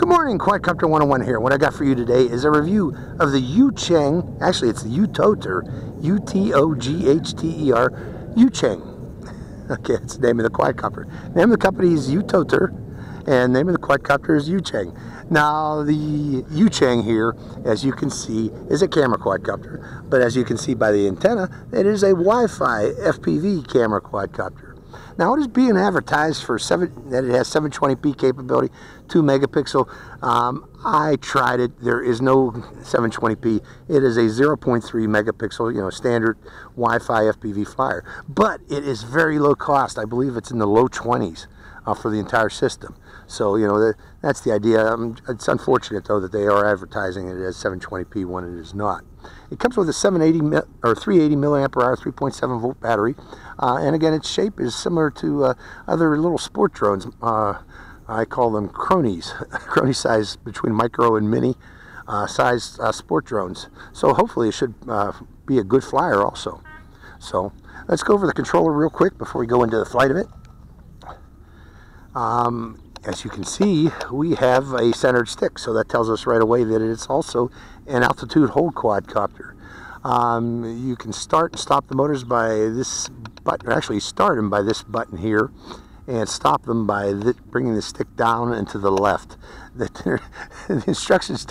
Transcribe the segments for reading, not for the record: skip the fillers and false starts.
Good morning, Quadcopter 101 here. What I got for you today is a review of the Yucheng, actually it's the Utoghter, U-T-O-G-H-T-E-R, Yucheng. Okay, it's the name of the quadcopter. Name of the company is Utoghter, and name of the quadcopter is Yucheng. Now, the Yucheng here, as you can see, is a camera quadcopter, but as you can see by the antenna, it is a Wi-Fi FPV camera quadcopter. Now, it is being advertised for that it has 720p capability, 2 megapixel. I tried it. There is no 720p. It is a 0.3 megapixel, standard Wi-Fi FPV flyer. But it is very low cost. I believe it's in the low 20s for the entire system. So, that's the idea. It's unfortunate, though, that they are advertising it as 720p when it is not. It comes with a 380 milliamp hour, 3.7 volt battery, and again, its shape is similar to other little sport drones. I call them cronies, crony size between micro and mini size sport drones. So hopefully, it should be a good flyer also. So let's go over the controller real quick before we go into the flight of it. As you can see, we have a centered stick, so that tells us right away that it's also an altitude hold quadcopter. You can start and stop the motors by this button, or actually start them by this button here, and stop them by bringing the stick down and to the left. The instructions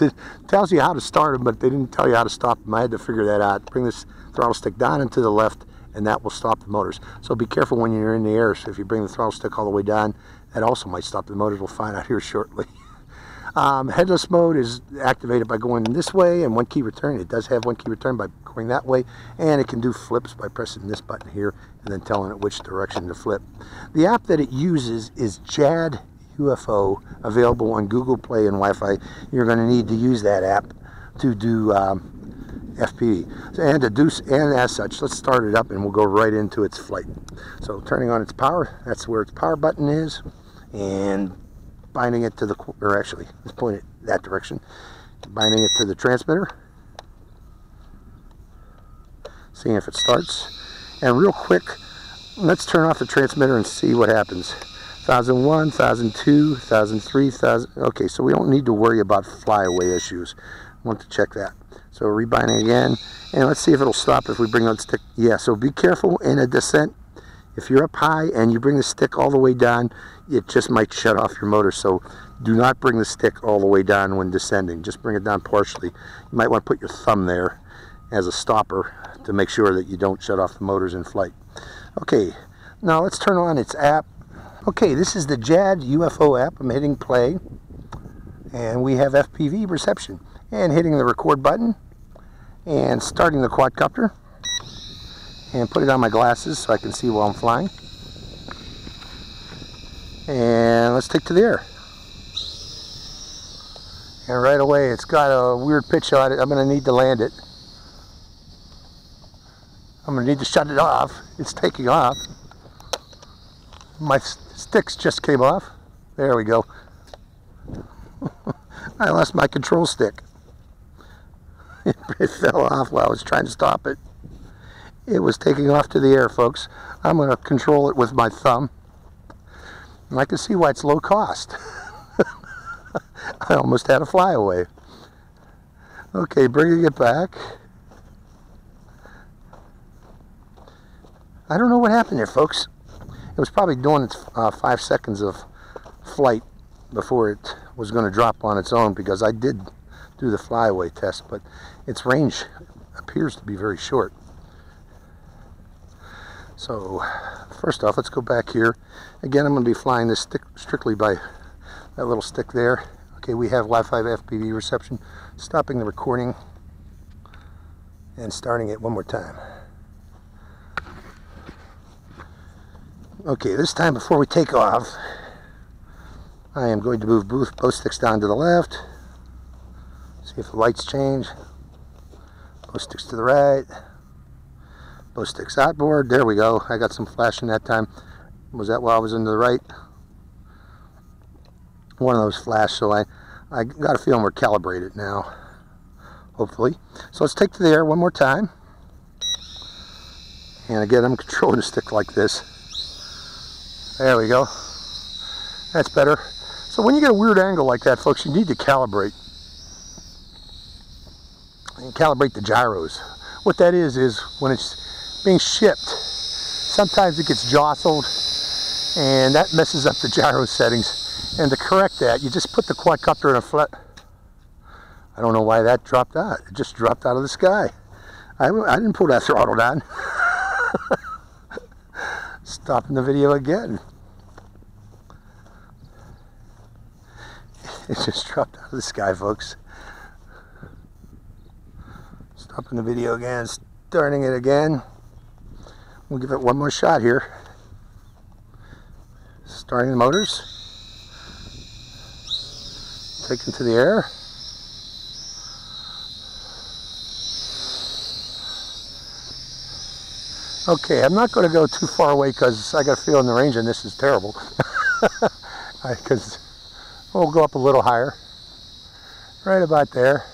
tells you how to start them, but they didn't tell you how to stop them. I had to figure that out. Bring this throttle stick down and to the left, and that will stop the motors. So be careful when you're in the air. So if you bring the throttle stick all the way down, that also might stop the motors. We'll find out here shortly. Headless mode is activated by going this way, and one key return. It does have one key return by going that way, and it can do flips by pressing this button here and then telling it which direction to flip. The app that it uses is JAD UFO, available on Google Play and Wi-Fi. You're going to need to use that app to do FPV. And as such, let's start it up and we'll go right into its flight. So turning on its power, that's where its power button is, and binding it to the, or actually, let's point it that direction, binding it to the transmitter, seeing if it starts. And real quick, let's turn off the transmitter and see what happens. 1001, 1002, 1003, 1000. Okay, so we don't need to worry about flyaway issues. I want to check that. So rebinding again, and let's see if it'll stop if we bring the stick. Yeah, so be careful in a descent. If you're up high and you bring the stick all the way down, it just might shut off your motor. So do not bring the stick all the way down when descending. Just bring it down partially. You might want to put your thumb there as a stopper to make sure that you don't shut off the motors in flight. Okay, now let's turn on its app. Okay, this is the JAD UFO app. I'm hitting play, and we have FPV reception. And hitting the record button, and starting the quadcopter, and put it on my glasses so I can see while I'm flying. And let's take to the air. And right away, it's got a weird pitch on it. I'm going to need to land it. I'm going to need to shut it off. It's taking off. My sticks just came off. There we go. I lost my control stick. It fell off while I was trying to stop it. It was taking off to the air, folks. I'm going to control it with my thumb. And I can see why it's low cost. I almost had a flyaway. Okay, bringing it back. I don't know what happened there, folks. It was probably doing its 5 seconds of flight before it was going to drop on its own, because I did do the flyaway test, but its range appears to be very short. So first off, let's go back here. Again, I'm going to be flying this stick strictly by that little stick there. Okay, we have Wi-Fi FPV reception. Stopping the recording and starting it one more time. Okay, this time before we take off, I am going to move both sticks down to the left. See if the lights change. Both sticks to the right. Both sticks outboard. There we go. I got some flashing that time. Was that while I was into the right? One of those flashed, so I got a feeling we're calibrated now. Hopefully. So let's take to the air one more time. And again, I'm controlling the stick like this. There we go. That's better. So So when you get a weird angle like that, folks, you need to calibrate. And calibrate the gyros. What that is when it's being shipped, sometimes it gets jostled, and that messes up the gyro settings. And to correct that, you just put the quadcopter in a flat. I don't know why that dropped out. It just dropped out of the sky. I didn't pull that throttle down. Stopping the video again. It just dropped out of the sky, folks. Stopping the video again, starting it again. We'll give it one more shot here. Starting the motors. Take them to the air. Okay, I'm not going to go too far away because I got a feeling the range on this is terrible. Because we'll go up a little higher. Right about there.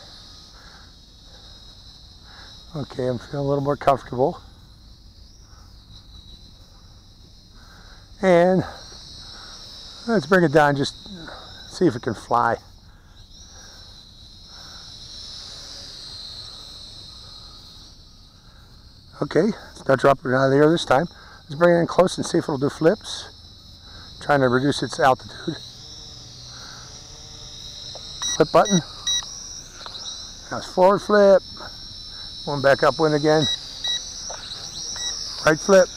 Okay, I'm feeling a little more comfortable. And let's bring it down, just see if it can fly. Okay, it's not dropping out of the air this time. Let's bring it in close and see if it'll do flips. Trying to reduce its altitude. Flip button. Now it's forward flip. One back upwind again. Right flip.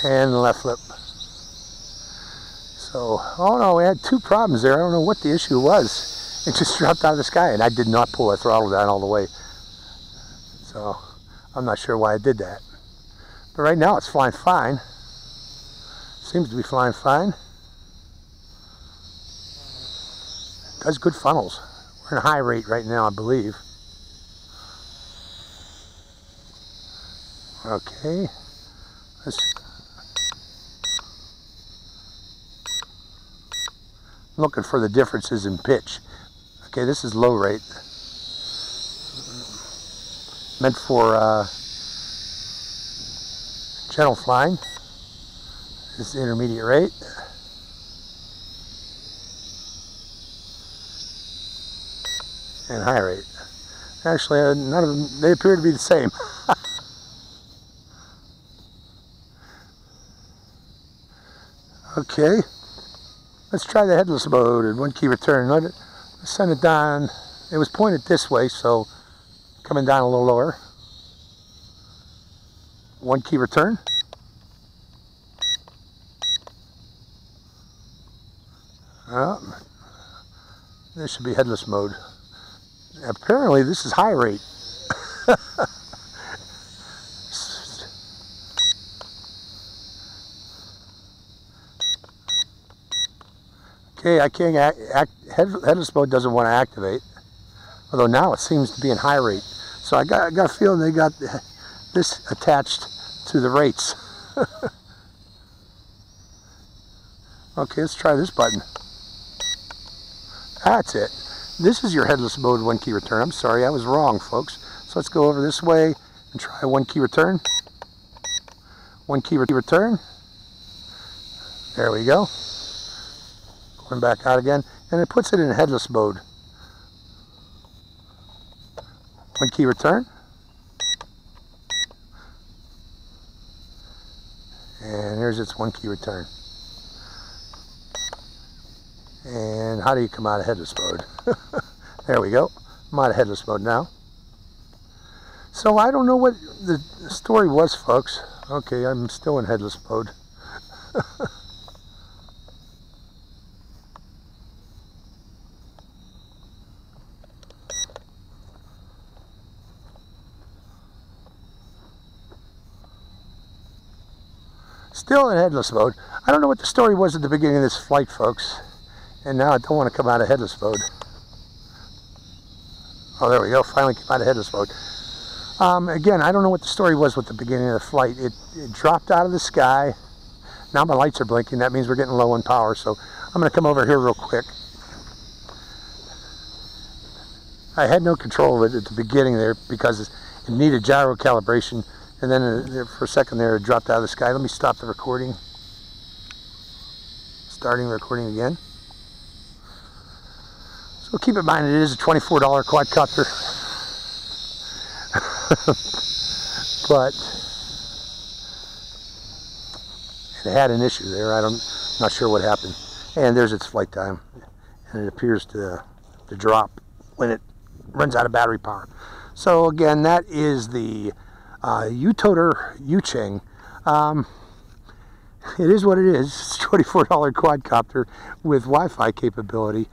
And the left flip. So, oh no, we had two problems there. I don't know what the issue was. It just dropped out of the sky, and I did not pull the throttle down all the way. So, I'm not sure why I did that. But right now it's flying fine. Seems to be flying fine. It does good funnels. We're in high rate right now, I believe. Okay. I'm looking for the differences in pitch. Okay, this is low rate. Meant for gentle flying. This is intermediate rate. And high rate. Actually, none of them, they appear to be the same. Okay, let's try the headless mode and one key return. Let's send it down. It was pointed this way, so coming down a little lower. One key return. This should be headless mode. Apparently this is high rate. Okay, I can't headless mode doesn't want to activate. Although now it seems to be in high rate. So I got a feeling they got this attached to the rates. Okay, let's try this button. That's it. This is your headless mode one key return. I'm sorry, I was wrong, folks. So let's go over this way and try one key return. One key return. There we go. Going back out again, and it puts it in headless mode. One key return. And here's its one key return. And how do you come out of headless mode? There we go. I'm out of headless mode now. So I don't know what the story was, folks. Okay, I'm still in headless mode. Still in headless mode. I don't know what the story was at the beginning of this flight, folks. And now I don't want to come out of headless mode. Oh, there we go. Finally came out of headless mode. Again, I don't know what the story was with the beginning of the flight. It dropped out of the sky. Now my lights are blinking. That means we're getting low on power. So I'm going to come over here real quick. I had no control of it at the beginning there because it needed gyro calibration. And then for a second there, it dropped out of the sky. Let me stop the recording. starting recording again. So keep in mind it is a $24 quadcopter. But it had an issue there. I'm not sure what happened. And there's its flight time. And it appears to drop when it runs out of battery power. So again, that is the Utoghter Yucheng. It is what it is. It's a $24 quadcopter with Wi-Fi capability.